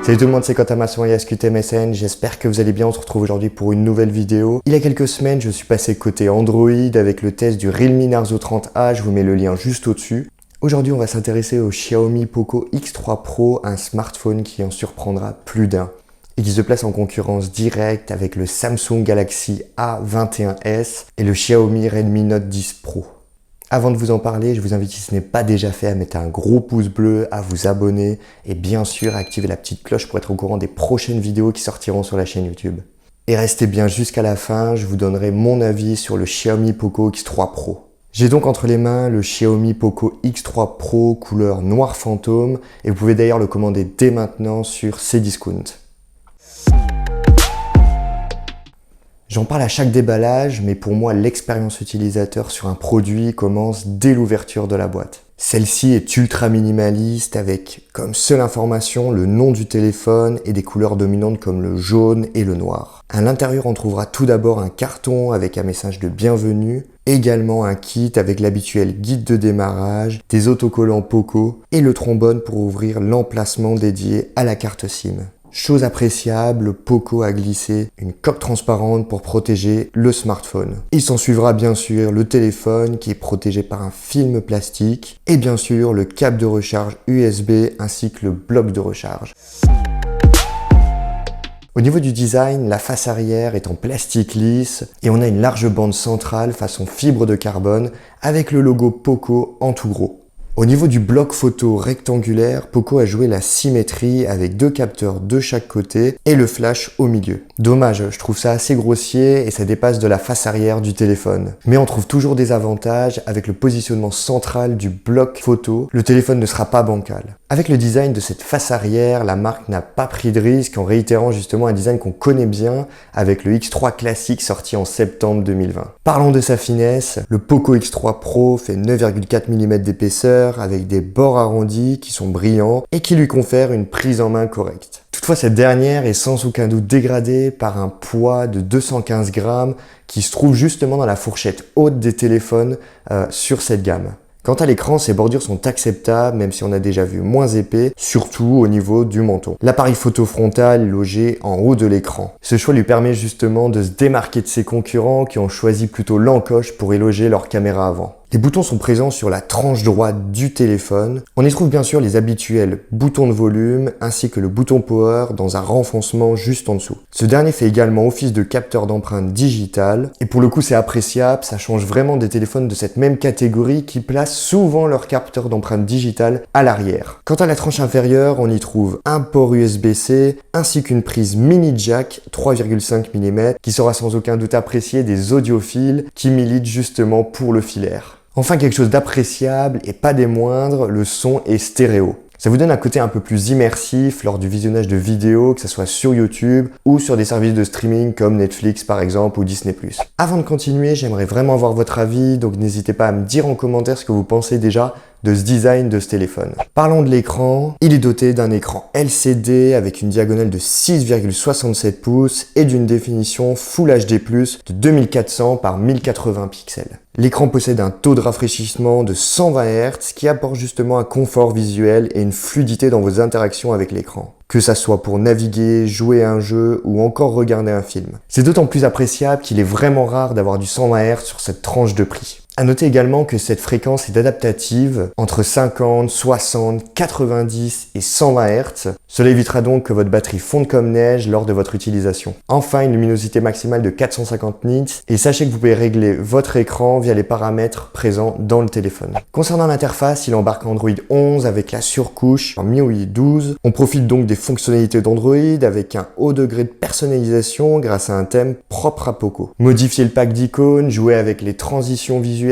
Salut tout le monde, c'est Quentin et SQTMSN, j'espère que vous allez bien, on se retrouve aujourd'hui pour une nouvelle vidéo. Il y a quelques semaines, je suis passé côté Android avec le test du Realme Narzo 30A, je vous mets le lien juste au-dessus. Aujourd'hui, on va s'intéresser au Xiaomi Poco X3 Pro, un smartphone qui en surprendra plus d'un et qui se place en concurrence directe avec le Samsung Galaxy A21s et le Xiaomi Redmi Note 10 Pro. Avant de vous en parler, je vous invite, si ce n'est pas déjà fait, à mettre un gros pouce bleu, à vous abonner et bien sûr à activer la petite cloche pour être au courant des prochaines vidéos qui sortiront sur la chaîne YouTube. Et restez bien jusqu'à la fin, je vous donnerai mon avis sur le Xiaomi Poco X3 Pro. J'ai donc entre les mains le Xiaomi Poco X3 Pro couleur noir fantôme et vous pouvez d'ailleurs le commander dès maintenant sur Cdiscount. J'en parle à chaque déballage, mais pour moi, l'expérience utilisateur sur un produit commence dès l'ouverture de la boîte. Celle-ci est ultra minimaliste avec comme seule information le nom du téléphone et des couleurs dominantes comme le jaune et le noir. À l'intérieur, on trouvera tout d'abord un carton avec un message de bienvenue, également un kit avec l'habituel guide de démarrage, des autocollants Poco et le trombone pour ouvrir l'emplacement dédié à la carte SIM. Chose appréciable, Poco a glissé une coque transparente pour protéger le smartphone. Il s'en suivra bien sûr le téléphone qui est protégé par un film plastique et bien sûr le câble de recharge USB ainsi que le bloc de recharge. Au niveau du design, la face arrière est en plastique lisse et on a une large bande centrale façon fibre de carbone avec le logo Poco en tout gros. Au niveau du bloc photo rectangulaire, Poco a joué la symétrie avec deux capteurs de chaque côté et le flash au milieu. Dommage, je trouve ça assez grossier et ça dépasse de la face arrière du téléphone. Mais on trouve toujours des avantages avec le positionnement central du bloc photo, le téléphone ne sera pas bancal. Avec le design de cette face arrière, la marque n'a pas pris de risque en réitérant justement un design qu'on connaît bien avec le X3 classique sorti en septembre 2020. Parlons de sa finesse, le Poco X3 Pro fait 9,4 mm d'épaisseur avec des bords arrondis qui sont brillants et qui lui confèrent une prise en main correcte. Toutefois, cette dernière est sans aucun doute dégradée par un poids de 215 grammes qui se trouve justement dans la fourchette haute des téléphones sur cette gamme. Quant à l'écran, ses bordures sont acceptables, même si on a déjà vu moins épais, surtout au niveau du menton. L'appareil photo frontal est logé en haut de l'écran. Ce choix lui permet justement de se démarquer de ses concurrents qui ont choisi plutôt l'encoche pour y loger leur caméra avant. Les boutons sont présents sur la tranche droite du téléphone. On y trouve bien sûr les habituels boutons de volume ainsi que le bouton power dans un renfoncement juste en dessous. Ce dernier fait également office de capteur d'empreinte digitale et pour le coup c'est appréciable, ça change vraiment des téléphones de cette même catégorie qui placent souvent leur capteur d'empreinte digitale à l'arrière. Quant à la tranche inférieure, on y trouve un port USB-C ainsi qu'une prise mini jack 3,5 mm qui sera sans aucun doute appréciée des audiophiles qui militent justement pour le filaire. Enfin, quelque chose d'appréciable et pas des moindres, le son est stéréo. Ça vous donne un côté un peu plus immersif lors du visionnage de vidéos, que ce soit sur YouTube ou sur des services de streaming comme Netflix par exemple ou Disney+. Avant de continuer, j'aimerais vraiment avoir votre avis, donc n'hésitez pas à me dire en commentaire ce que vous pensez déjà de ce design de ce téléphone. Parlons de l'écran. Il est doté d'un écran LCD avec une diagonale de 6,67 pouces et d'une définition Full HD+, de 2400 par 1080 pixels. L'écran possède un taux de rafraîchissement de 120 Hz qui apporte justement un confort visuel et une fluidité dans vos interactions avec l'écran. Que ça soit pour naviguer, jouer à un jeu ou encore regarder un film. C'est d'autant plus appréciable qu'il est vraiment rare d'avoir du 120 Hz sur cette tranche de prix. À noter également que cette fréquence est adaptative entre 50, 60, 90 et 120 Hz. Cela évitera donc que votre batterie fonde comme neige lors de votre utilisation. Enfin, une luminosité maximale de 450 nits et sachez que vous pouvez régler votre écran via les paramètres présents dans le téléphone. Concernant l'interface, il embarque Android 11 avec la surcouche en MIUI 12. On profite donc des fonctionnalités d'Android avec un haut degré de personnalisation grâce à un thème propre à Poco. Modifier le pack d'icônes, jouer avec les transitions visuelles,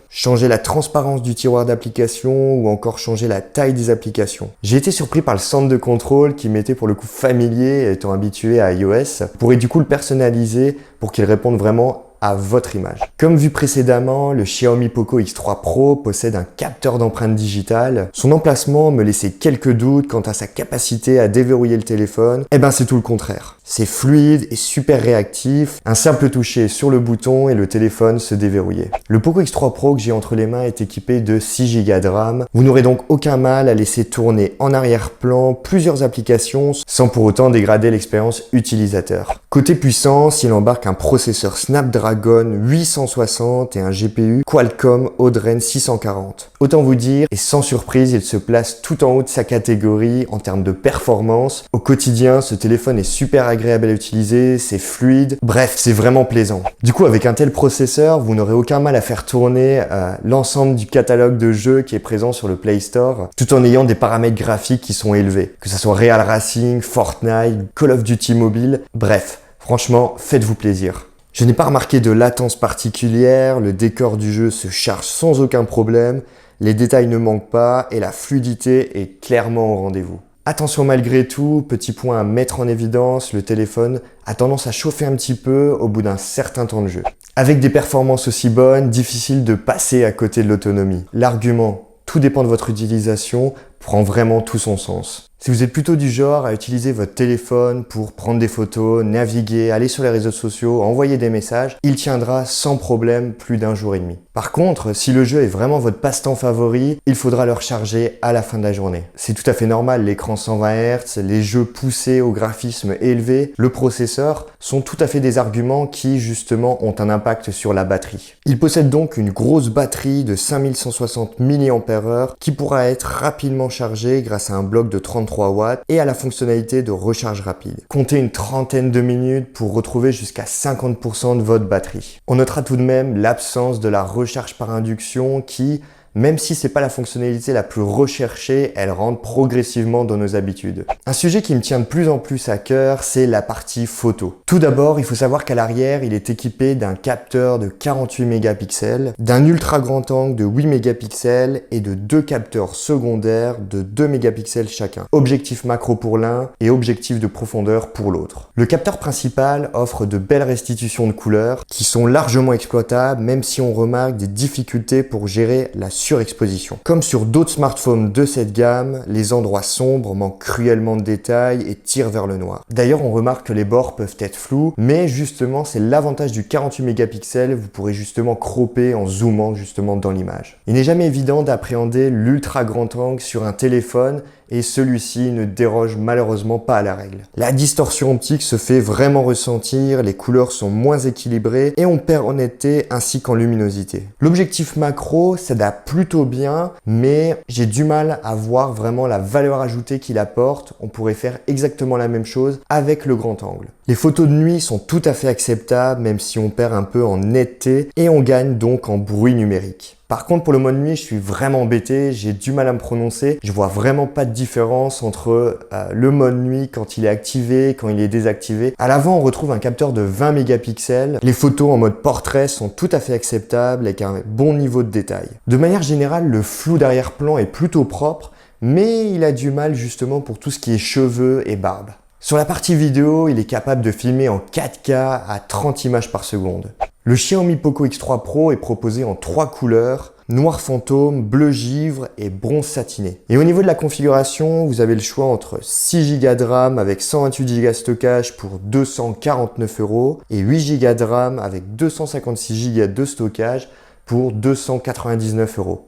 changer la transparence du tiroir d'applications ou encore changer la taille des applications. J'ai été surpris par le centre de contrôle qui m'était pour le coup familier étant habitué à iOS. Vous pourrez du coup le personnaliser pour qu'il réponde vraiment à votre image. Comme vu précédemment, le Xiaomi Poco X3 Pro possède un capteur d'empreinte digitale. Son emplacement me laissait quelques doutes quant à sa capacité à déverrouiller le téléphone. Eh ben c'est tout le contraire. C'est fluide et super réactif. Un simple toucher sur le bouton et le téléphone se déverrouillait. Le Poco X3 Pro que j'ai entre les mains est équipé de 6 Go de RAM. Vous n'aurez donc aucun mal à laisser tourner en arrière-plan plusieurs applications sans pour autant dégrader l'expérience utilisateur. Côté puissance, il embarque un processeur Snapdragon 860 et un GPU Qualcomm Adreno 640. Autant vous dire, et sans surprise, il se place tout en haut de sa catégorie en termes de performance. Au quotidien, ce téléphone est super agréable à utiliser, c'est fluide, bref, c'est vraiment plaisant. Du coup, avec un tel processeur, vous n'aurez aucun mal à faire tourner l'ensemble du catalogue de jeux qui est présent sur le Play Store, tout en ayant des paramètres graphiques qui sont élevés, que ce soit Real Racing, Fortnite, Call of Duty Mobile, bref, franchement, faites-vous plaisir. Je n'ai pas remarqué de latence particulière, le décor du jeu se charge sans aucun problème, les détails ne manquent pas et la fluidité est clairement au rendez-vous. Attention malgré tout, petit point à mettre en évidence, le téléphone a tendance à chauffer un petit peu au bout d'un certain temps de jeu. Avec des performances aussi bonnes, difficile de passer à côté de l'autonomie. L'argument « tout dépend de votre utilisation » prend vraiment tout son sens. Si vous êtes plutôt du genre à utiliser votre téléphone pour prendre des photos, naviguer, aller sur les réseaux sociaux, envoyer des messages, il tiendra sans problème plus d'1 jour et demi. Par contre, si le jeu est vraiment votre passe-temps favori, il faudra le recharger à la fin de la journée. C'est tout à fait normal, l'écran 120 Hz, les jeux poussés au graphisme élevé, le processeur sont tout à fait des arguments qui justement ont un impact sur la batterie. Il possède donc une grosse batterie de 5160 mAh qui pourra être rapidement chargée grâce à un bloc de 33 watts et à la fonctionnalité de recharge rapide. Comptez une trentaine de minutes pour retrouver jusqu'à 50% de votre batterie. On notera tout de même l'absence de la recharge par induction qui, même si c'est pas la fonctionnalité la plus recherchée, elle rentre progressivement dans nos habitudes. Un sujet qui me tient de plus en plus à cœur, c'est la partie photo. Tout d'abord, il faut savoir qu'à l'arrière, il est équipé d'un capteur de 48 mégapixels, d'un ultra grand angle de 8 mégapixels et de 2 capteurs secondaires de 2 mégapixels chacun. Objectif macro pour l'un et objectif de profondeur pour l'autre. Le capteur principal offre de belles restitutions de couleurs qui sont largement exploitables, même si on remarque des difficultés pour gérer la surexposition. Comme sur d'autres smartphones de cette gamme, les endroits sombres manquent cruellement de détails et tirent vers le noir. D'ailleurs, on remarque que les bords peuvent être flous, mais justement, c'est l'avantage du 48 mégapixels, vous pourrez justement cropper en zoomant justement dans l'image. Il n'est jamais évident d'appréhender l'ultra grand angle sur un téléphone et celui-ci ne déroge malheureusement pas à la règle. La distorsion optique se fait vraiment ressentir, les couleurs sont moins équilibrées et on perd en netteté ainsi qu'en luminosité. L'objectif macro s'adapte plutôt bien, mais j'ai du mal à voir vraiment la valeur ajoutée qu'il apporte. On pourrait faire exactement la même chose avec le grand angle. Les photos de nuit sont tout à fait acceptables, même si on perd un peu en netteté et on gagne donc en bruit numérique. Par contre, pour le mode nuit, je suis vraiment embêté, j'ai du mal à me prononcer. Je vois vraiment pas de différence entre le mode nuit quand il est activé, quand il est désactivé. À l'avant, on retrouve un capteur de 20 mégapixels. Les photos en mode portrait sont tout à fait acceptables avec un bon niveau de détail. De manière générale, le flou d'arrière-plan est plutôt propre, mais il a du mal justement pour tout ce qui est cheveux et barbe. Sur la partie vidéo, il est capable de filmer en 4K à 30 images par seconde. Le Xiaomi Poco X3 Pro est proposé en 3 couleurs, noir fantôme, bleu givre et bronze satiné. Et au niveau de la configuration, vous avez le choix entre 6 Go de RAM avec 128 Go de stockage pour 249 € et 8 Go de RAM avec 256 Go de stockage pour 299 €.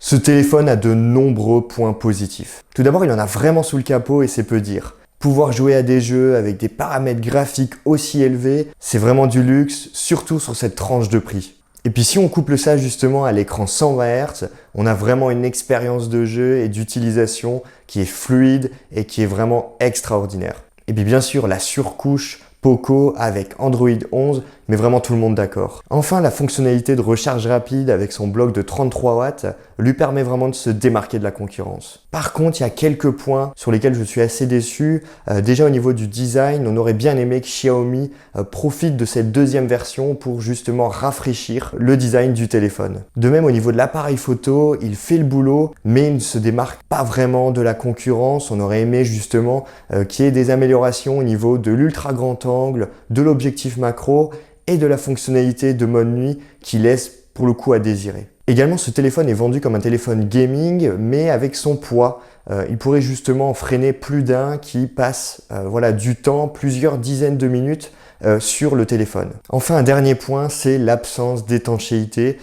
Ce téléphone a de nombreux points positifs. Tout d'abord, il en a vraiment sous le capot et c'est peu dire. Pouvoir jouer à des jeux avec des paramètres graphiques aussi élevés, c'est vraiment du luxe, surtout sur cette tranche de prix. Et puis si on couple ça justement à l'écran 120 Hz, on a vraiment une expérience de jeu et d'utilisation qui est fluide et qui est vraiment extraordinaire. Et puis bien sûr, la surcouche Poco avec Android 11, mais vraiment tout le monde d'accord. Enfin, la fonctionnalité de recharge rapide avec son bloc de 33 watts lui permet vraiment de se démarquer de la concurrence. Par contre, il y a quelques points sur lesquels je suis assez déçu. Déjà au niveau du design, on aurait bien aimé que Xiaomi profite de cette deuxième version pour justement rafraîchir le design du téléphone. De même, au niveau de l'appareil photo, il fait le boulot, mais il ne se démarque pas vraiment de la concurrence. On aurait aimé justement qu'il y ait des améliorations au niveau de l'ultra grand angle, de l'objectif macro et de la fonctionnalité de mode nuit qui laisse pour le coup à désirer. Également, ce téléphone est vendu comme un téléphone gaming, mais avec son poids. Il pourrait justement freiner plus d'un qui passe voilà, du temps, plusieurs dizaines de minutes sur le téléphone. Enfin, un dernier point, c'est l'absence d'étanchéité.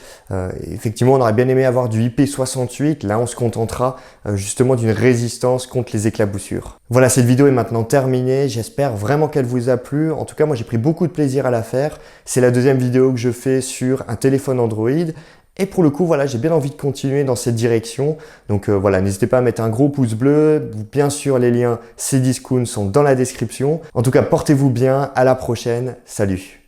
Effectivement, on aurait bien aimé avoir du IP68. Là, on se contentera justement d'une résistance contre les éclaboussures. Voilà, cette vidéo est maintenant terminée. J'espère vraiment qu'elle vous a plu. En tout cas, moi, j'ai pris beaucoup de plaisir à la faire. C'est la deuxième vidéo que je fais sur un téléphone Android. Et pour le coup, voilà, j'ai bien envie de continuer dans cette direction. Donc voilà, n'hésitez pas à mettre un gros pouce bleu. Bien sûr, les liens Cdiscount sont dans la description. En tout cas, portez-vous bien. À la prochaine. Salut!